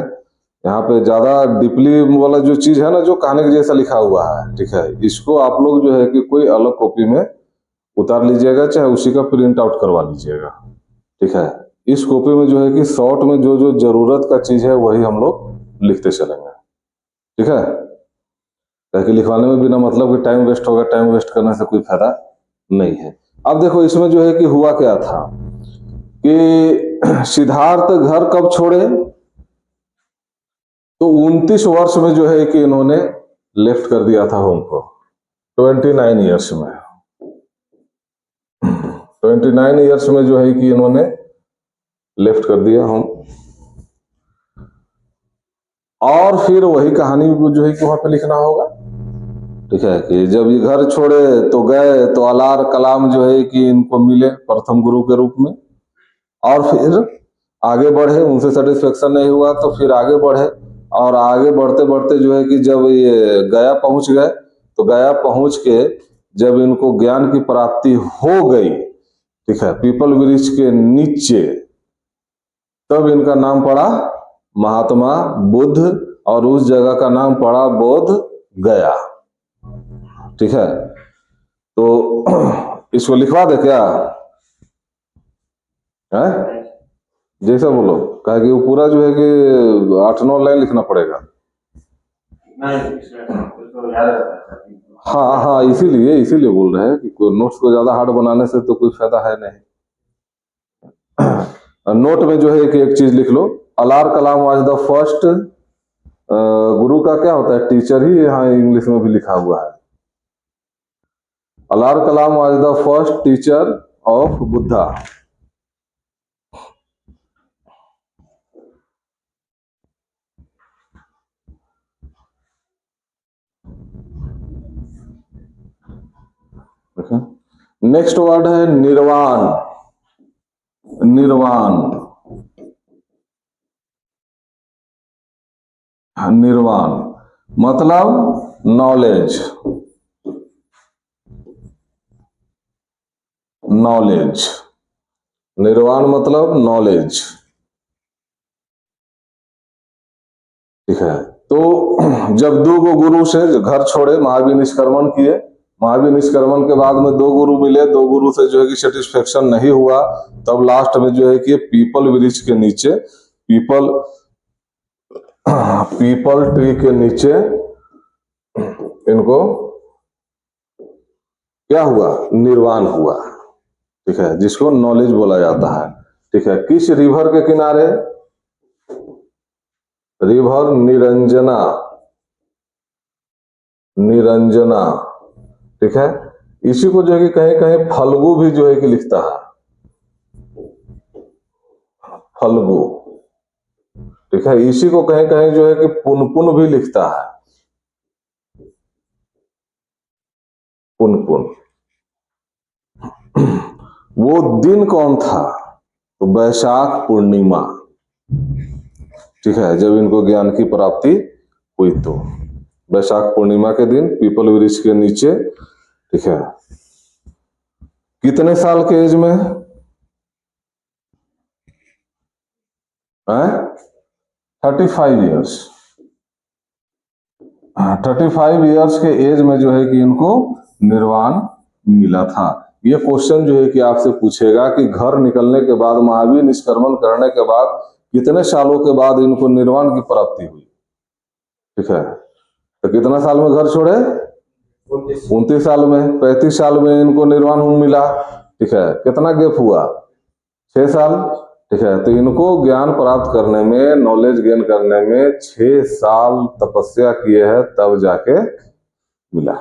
यहाँ पे ज्यादा डीपली वाला जो चीज है ना, जो कहानी के जैसा लिखा हुआ है, ठीक है, इसको आप लोग जो है कि कोई अलग कॉपी में उतार लीजिएगा, चाहे उसी का प्रिंट आउट करवा लीजिएगा, ठीक है। इस कॉपी में जो है कि शॉर्ट में जो जो जरूरत का चीज है वही हम लोग लिखते चलेंगे, ठीक है, ताकि लिखवाने में बिना मतलब कि टाइम वेस्ट होगा, टाइम वेस्ट करने से कोई फायदा नहीं है। अब देखो इसमें जो है कि हुआ क्या था कि सिद्धार्थ घर कब छोड़े, तो 29 वर्ष में जो है कि इन्होंने लेफ्ट कर दिया था होम को, 29 ईयर्स में, 29 ईयर्स में जो है कि इन्होंने लेफ्ट कर दिया होम। और फिर वही कहानी जो है कि वहां पे लिखना होगा, ठीक है, कि जब ये घर छोड़े तो गए तो अलार कलाम जो है कि इनको मिले प्रथम गुरु के रूप में, और फिर आगे बढ़े, उनसे सेटिस्फेक्शन नहीं हुआ तो फिर आगे बढ़े, और आगे बढ़ते बढ़ते जो है कि जब ये गया पहुंच गए, तो गया पहुंच के जब इनको ज्ञान की प्राप्ति हो गई, ठीक है, पीपल वृक्ष के नीचे, तब इनका नाम पड़ा महात्मा बुद्ध, और उस जगह का नाम पड़ा बोध गया, ठीक है। तो इसको लिखवा दे क्या है, जैसा बोलो, कहे कि वो पूरा जो है कि 8-9 लाइन लिखना पड़ेगा। हाँ हाँ, इसीलिए बोल रहे हैं कि नोट्स को ज्यादा हार्ड बनाने से तो कोई फायदा है नहीं। नोट में जो है कि एक चीज लिख लो, अलार कलाम वाज द फर्स्ट, गुरु का क्या होता है, टीचर ही यहाँ इंग्लिश में भी लिखा हुआ है। Alara Kalama was the first teacher of Buddha. Next word है निर्वाण, निर्वाण, निर्वाण मतलब नॉलेज, नॉलेज, निर्वाण मतलब नॉलेज, ठीक है। तो जब 2 गुरु से घर छोड़े, महावीर निष्क्रमण किए, महावीर निष्क्रमण के बाद में 2 गुरु मिले, 2 गुरु से जो है कि सेटिस्फेक्शन नहीं हुआ, तब लास्ट में जो है कि पीपल वृक्ष के नीचे, पीपल ट्री के नीचे इनको क्या हुआ, निर्वाण हुआ, ठीक है, जिसको नॉलेज बोला जाता है, ठीक है। किस रिवर के किनारे, रिवर निरंजना, निरंजना, ठीक है। इसी को जो है कि कहीं कहीं फल्गु भी जो है कि लिखता है, फल्गु, ठीक है। इसी को कहीं कहीं जो है कि पुनपुन भी लिखता है, पुनपुन। वो दिन कौन था, तो वैशाख पूर्णिमा, ठीक है, जब इनको ज्ञान की प्राप्ति हुई, तो वैशाख पूर्णिमा के दिन पीपल वृक्ष के नीचे, ठीक है। कितने साल के एज में है, 35 ईयर्स, 35 ईयर्स के एज में जो है कि इनको निर्वाण मिला था। ये क्वेश्चन जो है कि आपसे पूछेगा कि घर निकलने के बाद, महावीर निष्क्रमण करने के बाद कितने सालों के बाद इनको निर्वाण की प्राप्ति हुई, ठीक है। तो कितना साल में घर छोड़े, 29 साल में, 35 साल में इनको निर्वाण मिला, ठीक है। कितना गैप हुआ, 6 साल, ठीक है। तो इनको ज्ञान प्राप्त करने में, नॉलेज गेन करने में 6 साल तपस्या किए हैं, तब जाके मिला।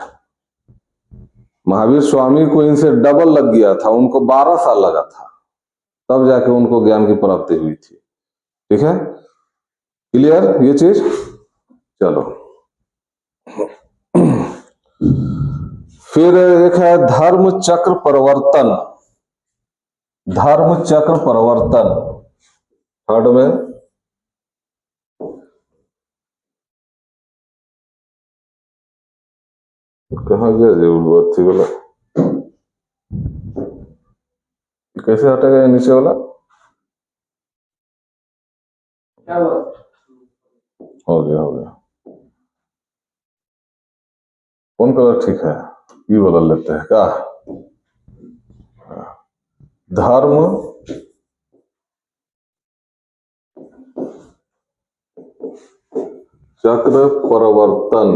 महावीर स्वामी को इनसे डबल लग गया था, उनको 12 साल लगा था, तब जाके उनको ज्ञान की प्राप्ति हुई थी। ठीक है, क्लियर ये चीज। चलो फिर एक है धर्म चक्र परिवर्तन। धर्म चक्र परिवर्तन थर्ड में कहा गया जी थी बोला, कैसे हटेगा ये नीचे वाला? क्या हुआ? हो गया हो गया। कौन कलर ठीक है? ये वाला लेते हैं क्या? धर्म चक्र परिवर्तन।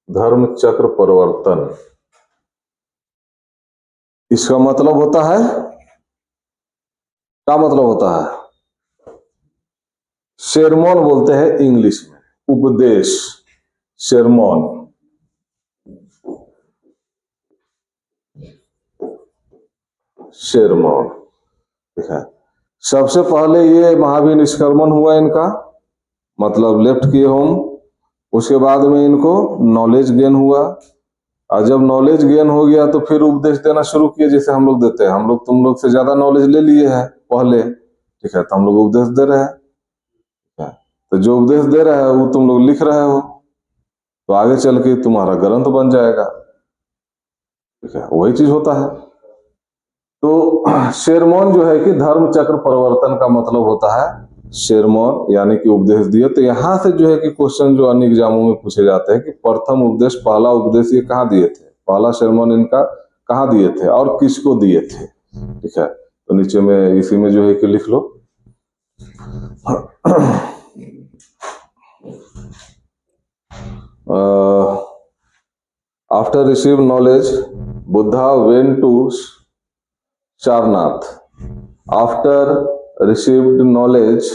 धर्म चक्र परिवर्तन, इसका मतलब होता है, क्या मतलब होता है? सेरमोन बोलते हैं इंग्लिश में, उपदेश, सेरमोन। सेरमोन, ठीक है। सबसे पहले ये महावीर निष्क्रमण हुआ इनका, मतलब लेफ्ट किए होम। उसके बाद में इनको नॉलेज गेन हुआ, और जब नॉलेज गेन हो गया तो फिर उपदेश देना शुरू किए, जैसे हम लोग देते हैं। हम लोग तुम लोग से ज्यादा नॉलेज ले लिए हैं पहले, ठीक है, तो हम लोग उपदेश दे रहे हैं। तो जो उपदेश दे रहे हैं वो तुम लोग लिख रहे हो, तो आगे चल के तुम्हारा ग्रंथ बन जाएगा। ठीक है, वही चीज होता है। तो शेरमोन जो है कि धर्म चक्र परिवर्तन का मतलब होता है शेरमोन, यानी कि उपदेश दिए। तो यहां से जो है कि क्वेश्चन जो अन्य एग्जामों में पूछे जाते हैं कि प्रथम उपदेश, पहला उपदेश ये कहाँ दिए थे, पहला शेरमोन इनका कहाँ दिए थे और किसको दिए थे। ठीक है, तो नीचे में इसी में जो है कि लिख लो। After received knowledge, Buddha went to Sarnath. After received knowledge,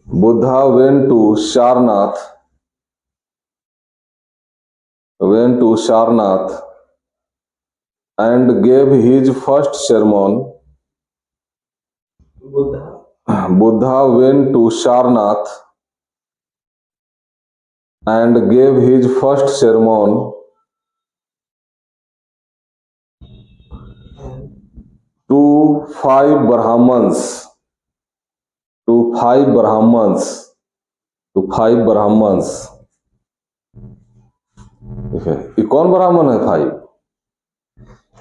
Buddha went to Sarnath. And gave his first sermon. Buddha went to Sarnath and gave his first sermon to 5 Brahmans. To 5 Brahmans. ठीक है, ये कौन ब्राह्मण है 5?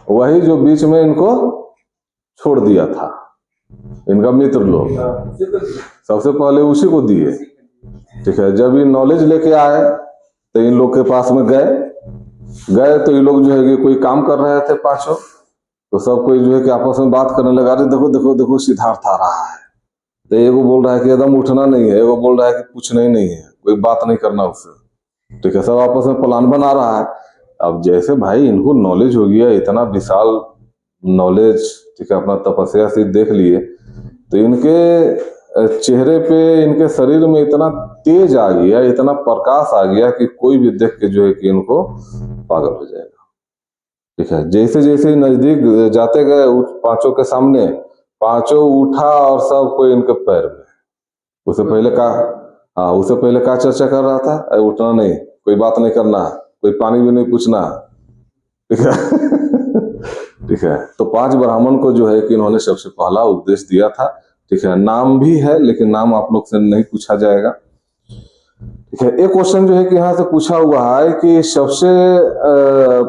वही जो बीच में इनको छोड़ दिया था, इनका मित्र लोग। सबसे पहले उसी को दिए। ठीक है, जब ये नॉलेज लेके आए तो इन लोग के पास में गए तो ये लोग जो है कि कोई काम कर रहे थे पांचों, तो सब कोई जो है कि आपस में बात करने लगा, अरे देखो देखो देखो सिद्धार्थ आ रहा है। तो एगो बोल रहा है कि एकदम उठना नहीं है, एगो बोल रहा है कि पूछना ही नहीं है, कोई बात नहीं करना उससे। ठीक है, सब आपस में प्लान बना रहा है। अब जैसे भाई इनको नॉलेज हो गया, इतना विशाल नॉलेज, ठीक है, अपना तपस्या से देख लिए, तो इनके चेहरे पे, इनके शरीर में इतना तेज आ गया, इतना प्रकाश आ गया कि कोई भी देख के जो है कि इनको पागल हो जाएगा। ठीक है, जैसे जैसे नजदीक जाते गए पांचों के सामने, पांचों उठा और सब कोई इनके पैर में। उससे पहले का चर्चा कर रहा था, अरे उठना नहीं, कोई बात नहीं करना, कोई पानी भी नहीं पूछना। ठीक है ठीक है, तो 5 ब्राह्मण को जो है कि इन्होंने सबसे पहला उपदेश दिया था। ठीक है, नाम भी है लेकिन नाम आप लोग से नहीं पूछा जाएगा। ठीक है, एक क्वेश्चन जो है कि यहाँ से पूछा हुआ है कि सबसे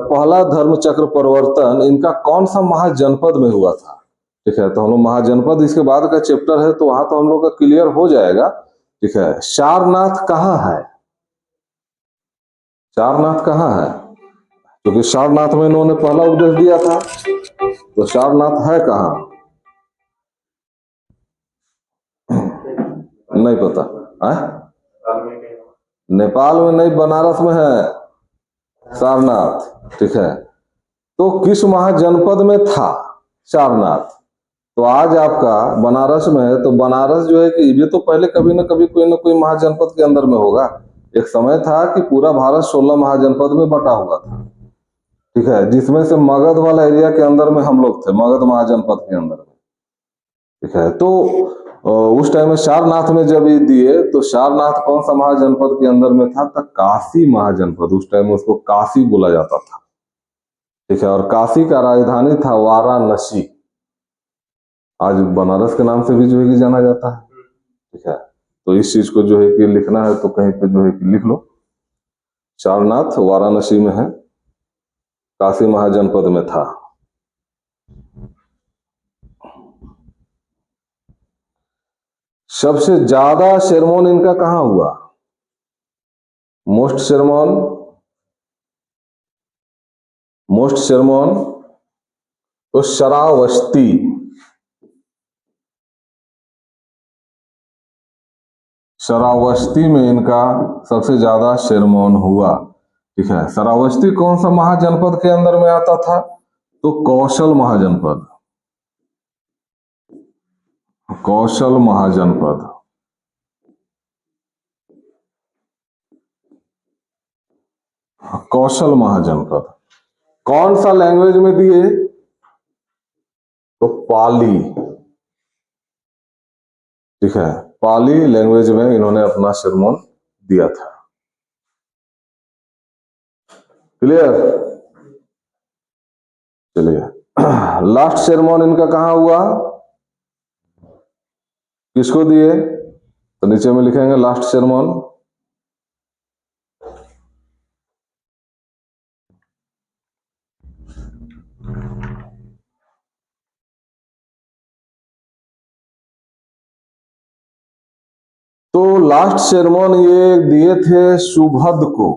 पहला धर्म चक्र परिवर्तन इनका कौन सा महाजनपद में हुआ था। ठीक है, तो हम लोग महाजनपद इसके बाद का चैप्टर है, तो वहां तो हम लोग का क्लियर हो जाएगा। ठीक है, सारनाथ कहाँ है? सारनाथ कहाँ है? क्योंकि सारनाथ में इन्होंने पहला उपदेश दिया था, तो सारनाथ है कहाँ? नहीं पता है? नेपाल में नहीं, बनारस में है सारनाथ। ठीक है, तो किस महाजनपद में था सारनाथ? तो आज आपका बनारस में है, तो बनारस जो है कि ये तो पहले कभी ना कोई महाजनपद के अंदर में होगा। एक समय था कि पूरा भारत 16 महाजनपद में बटा हुआ था, ठीक है, जिसमें से मगध वाला एरिया के अंदर में हम लोग थे, मगध महाजनपद के अंदर में, ठीक है। तो उस टाइम में सारनाथ में जब ये दिए तो सारनाथ कौन सा महाजनपद के अंदर में था? तो काशी महाजनपद, उस टाइम में उसको काशी बोला जाता था, ठीक है। और काशी का राजधानी था वाराणसी, आज बनारस के नाम से भी जो है कि जाना जाता है, ठीक है। तो इस चीज को जो है कि लिखना है तो कहीं पे जो है कि लिख लो, सारनाथ वाराणसी में है, काशी महाजनपद में था। सबसे ज्यादा सेरेमोन इनका कहाँ हुआ? मोस्ट सेरेमोन तो श्रावस्ती, श्रावस्ती में इनका सबसे ज्यादा सेरेमोन हुआ, ठीक है। श्रावस्ती कौन सा महाजनपद के अंदर में आता था? तो कौशल महाजनपद, कौशल महाजनपद, कौशल महाजनपद। कौन सा लैंग्वेज में दिए? तो पाली, ठीक है, पाली लैंग्वेज में इन्होंने अपना सेरेमोन दिया था। क्लियर? चलिए, लास्ट सेरेमोन इनका कहां हुआ? किसको दिए? तो नीचे में लिखेंगे लास्ट सेरेमोन। तो लास्ट सेरेमोन ये दिए थे सुभद को,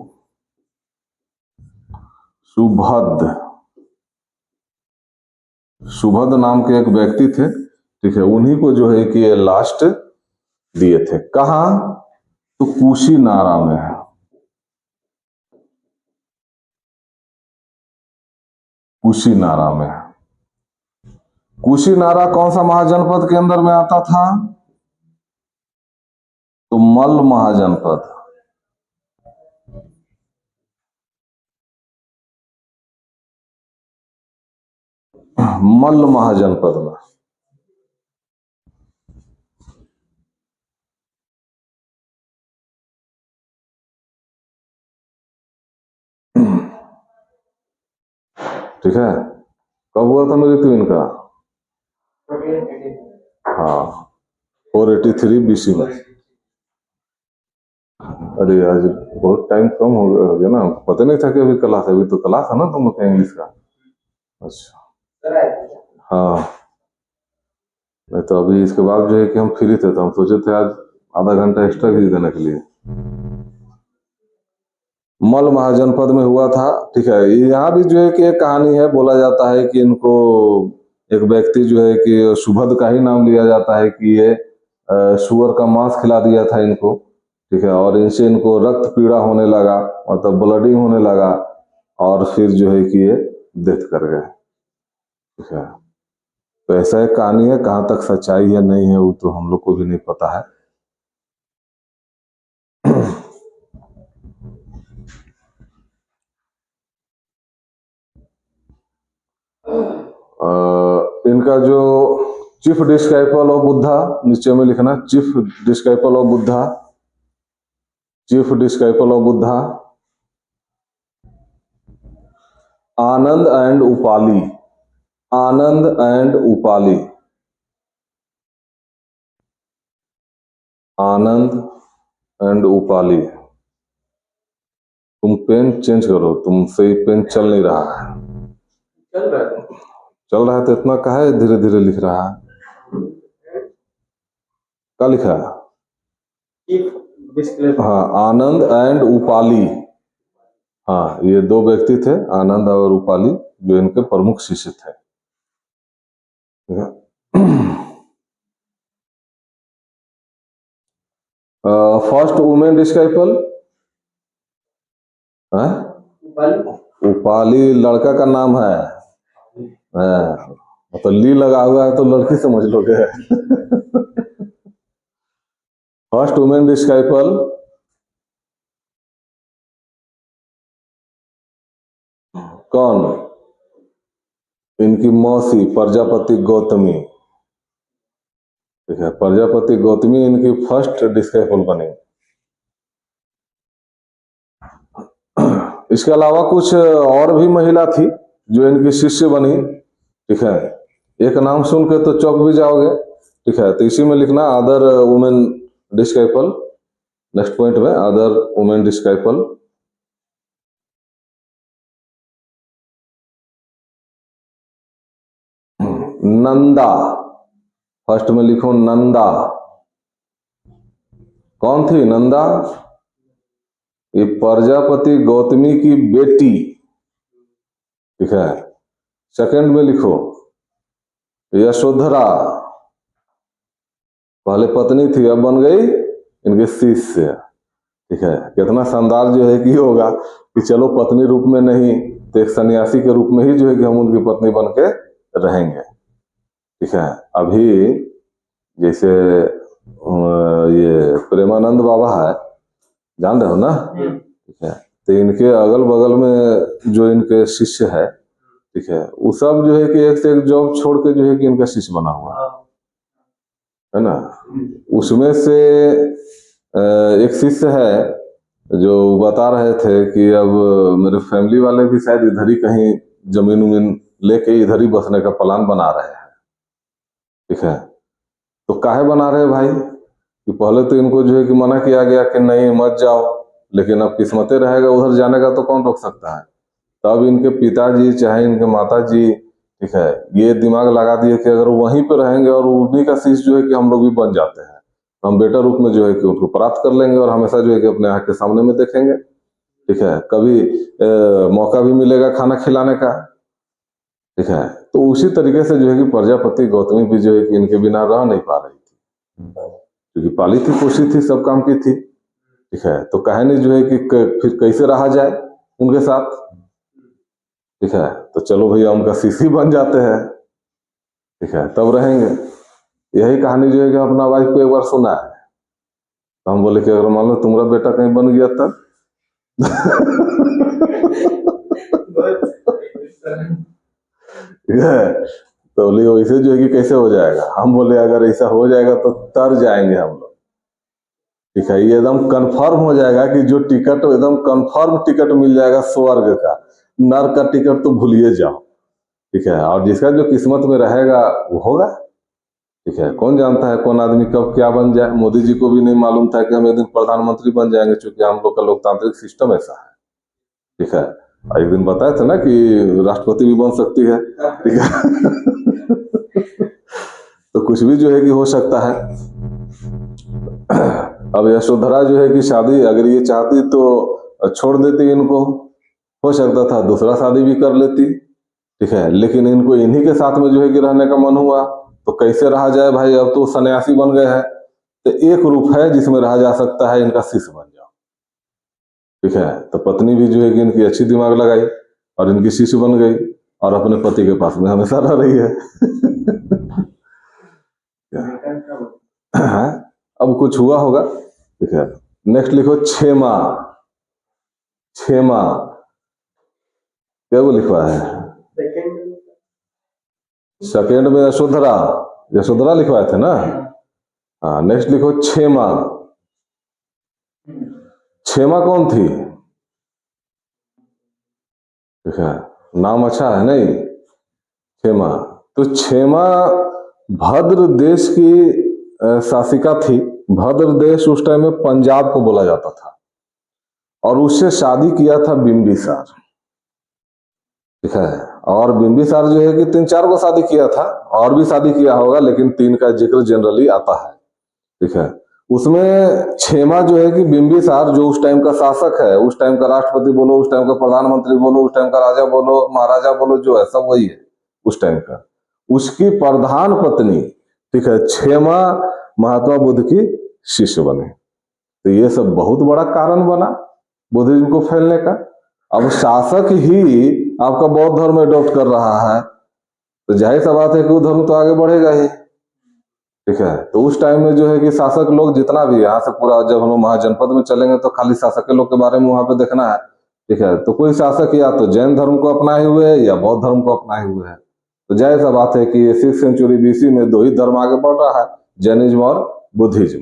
सुभद, सुभद नाम के एक व्यक्ति थे, ठीक है, उन्हीं को जो है कि ये लास्ट दिए थे। कहा? तो कुशीनारा में है, कुशीनारा में। कुशीनारा कौन सा महाजनपद के अंदर में आता था? तो मल्ल महाजनपद, मल्ल महाजनपद में। ठीक है। कब हुआ था मृत्यु इनका? हाँ, 483 BC में। अरे आज बहुत टाइम कम हो गया ना, पता नहीं था कि अभी क्लास है, अभी तो क्लास है ना तुम लोग का इंग्लिश का। अच्छा, हाँ, नहीं तो अभी इसके बाद जो है कि हम फ्री थे, तो हम सोचे थे आज आधा घंटा एक्स्ट्रा भी देने के लिए। मल महाजनपद में हुआ था, ठीक है। यहाँ भी जो है कि एक कहानी है, बोला जाता है कि इनको एक व्यक्ति जो है कि सुभद का ही नाम लिया जाता है कि ये सुअर का मांस खिला दिया था इनको, ठीक है, और इनसे इनको रक्त पीड़ा होने लगा, मतलब ब्लडिंग होने लगा, और फिर जो है कि ये डेथ कर गए, ठीक है। तो ऐसा एक कहानी है, कहाँ तक सच्चाई है नहीं है वो तो हम लोग को भी नहीं पता है। इनका जो चीफ डिस्काइपल ऑफ बुद्धा, नीचे में लिखना chief disciple of Buddha, chief disciple of Buddha, Ananda and Upali, Ananda and Upali, Ananda and Upali. तुम पेन चेंज करो, तुमसे पेन चल नहीं रहा है। चल रहा है तो इतना काहे धीरे धीरे लिख रहा है? क्या लिखा है? हाँ, आनंद एंड उपाली। हाँ, ये दो व्यक्ति थे, आनंद और उपाली, जो इनके प्रमुख शिष्य थे। फर्स्ट वुमेन डिस्काइपल उपाली लड़का का नाम है। हाँ, तो ली लगा हुआ है तो लड़की समझ लोगे। फर्स्ट वुमेन डिस्काइपल कौन? इनकी मौसी प्रजापति गौतमी। ठीक है, प्रजापति गौतमी इनकी फर्स्ट डिस्काइपल बनी। इसके अलावा कुछ और भी महिला थी जो इनकी शिष्य बनी। ठीक है, एक नाम सुन के तो चौंक भी जाओगे। ठीक है, तो इसी में लिखना अदर वुमेन डिस्काइपल। नेक्स्ट पॉइंट में अदर वुमेन डिस्काइपल। नंदा, फर्स्ट में लिखो नंदा। कौन थी नंदा? ये प्रजापति गौतमी की बेटी। ठीक है, सेकंड में लिखो यशोधरा, पहले पत्नी थी अब बन गई इनके शिष्य। ठीक है, कितना शानदार जो है कि होगा कि चलो पत्नी रूप में नहीं तो एक सन्यासी के रूप में ही जो है कि हम उनकी पत्नी बन के रहेंगे। ठीक है, अभी जैसे ये प्रेमानंद बाबा है, जान रहे हो ना? ठीक है, तो इनके अगल बगल में जो इनके शिष्य है, ठीक है, वो सब जो है कि एक से एक जॉब छोड़ के जो है कि इनका शिष्य बना हुआ है ना। उसमें से एक शिष्य है जो बता रहे थे कि अब मेरे फैमिली वाले भी शायद इधर ही कहीं जमीन उमीन लेके इधर ही बसने का प्लान बना रहे हैं। ठीक है, तो काहे बना रहे भाई कि पहले तो इनको जो है कि मना किया गया कि नहीं मत जाओ, लेकिन अब किस्मतें रहेगा उधर जाने का तो कौन रोक सकता है। तब इनके पिताजी चाहे इनके माताजी, ठीक है, ये दिमाग लगा दिए कि अगर वहीं पे रहेंगे और उन्हीं का शिष्य जो है कि हम लोग भी बन जाते हैं, हम बेटा रूप में जो है कि उनको प्राप्त कर लेंगे और हमेशा जो है कि अपने आँख के सामने में देखेंगे। ठीक है, कभी मौका भी मिलेगा खाना खिलाने का। ठीक है, तो उसी तरीके से जो है कि प्रजापति गौतमी भी जो है कि इनके बिना रह नहीं पा रही थी, क्योंकि पाली थी पोषी थी सब काम की थी। ठीक है, तो कहानी जो है कि फिर कैसे रहा जाए उनके साथ। ठीक है, तो चलो भैया उनका शिष्य बन जाते हैं। ठीक है, तब रहेंगे। यही कहानी जो है कि अपना वाइफ को एक बार सुना है, तो हम बोले कि अगर मान लो तुम्हारा बेटा कहीं बन गया तब। ठीक है, तो बोले वैसे जो है कि कैसे हो जाएगा। हम बोले अगर ऐसा हो जाएगा तो तर जाएंगे हम लोग। ठीक है, ये एकदम कंफर्म हो जाएगा कि जो टिकट एकदम कंफर्म टिकट मिल जाएगा स्वर्ग का, नर का टिकट तो भूलिए जाओ। ठीक है, और जिसका जो किस्मत में रहेगा वो होगा। ठीक है, कौन जानता है कौन आदमी कब क्या बन जाए। मोदी जी को भी नहीं मालूम था कि हम एक दिन प्रधानमंत्री बन जाएंगे, क्योंकि हम लोग का लोकतांत्रिक सिस्टम ऐसा है। ठीक है, एक दिन बताए थे ना कि राष्ट्रपति भी बन सकती है। ठीक है। तो कुछ भी जो है कि हो सकता है। अब यशोधरा जो है कि शादी अगर ये चाहती तो छोड़ देती इनको, हो सकता था दूसरा शादी भी कर लेती। ठीक है, लेकिन इनको इन्हीं के साथ में जो है कि रहने का मन हुआ, तो कैसे रहा जाए भाई। अब तो सन्यासी बन गए हैं, तो एक रूप है जिसमें रहा जा सकता है, इनका शिष्य बन जाओ। ठीक है, तो पत्नी भी जो है कि इनकी अच्छी दिमाग लगाई और इनकी शिष्य बन गई और अपने पति के पास में हमेशा रह रही है। अब कुछ हुआ होगा। ठीक है, नेक्स्ट लिखो क्षेमा। क्षेमा क्या वो लिखवा है? सेकेंड में यशोधरा, यशोधरा लिखवाए थे ना। हाँ, नेक्स्ट लिखो क्षेमा। क्षेमा कौन थी? ठीक है, नाम अच्छा है नहीं, क्षेमा। तो क्षेमा भद्र देश की शासिका थी। भद्र देश उस टाइम में पंजाब को बोला जाता था, और उससे शादी किया था बिंबिसार। ठीक है, और बिंबिसार जो है कि 3-4 को शादी किया था, और भी शादी किया होगा, लेकिन 3 का जिक्र जनरली आता है। ठीक है, उसमें क्षेमा जो है कि बिंबिसार जो उस टाइम का शासक है, उस टाइम का राष्ट्रपति बोलो, उस टाइम का प्रधानमंत्री बोलो, उस टाइम का राजा बोलो, महाराजा बोलो, जो है सब वही है उस टाइम का, उसकी प्रधान पत्नी। ठीक है, क्षेमा महात्मा बुद्ध की शिष्य बने। तो ये सब बहुत बड़ा कारण बना बुद्धिज्म को फैलने का। अब शासक ही आपका बौद्ध धर्म अडॉप्ट कर रहा है तो जाहिर सा बात है कि वो धर्म तो आगे बढ़ेगा ही। ठीक है, तो उस टाइम में जो है कि शासक लोग जितना भी यहाँ से पूरा जब हम लोग महाजनपद में चलेंगे तो खाली शासक के लोग के बारे में वहां पे देखना है। ठीक है, तो कोई शासक या तो जैन धर्म को अपनाए हुए है या बौद्ध धर्म को अपनाए हुए है। तो जाहिर सा बात है कि 6th सेंचुरी BC में 2 ही धर्म आगे बढ़ रहा है, जैनिज्म और बुद्धिज्म।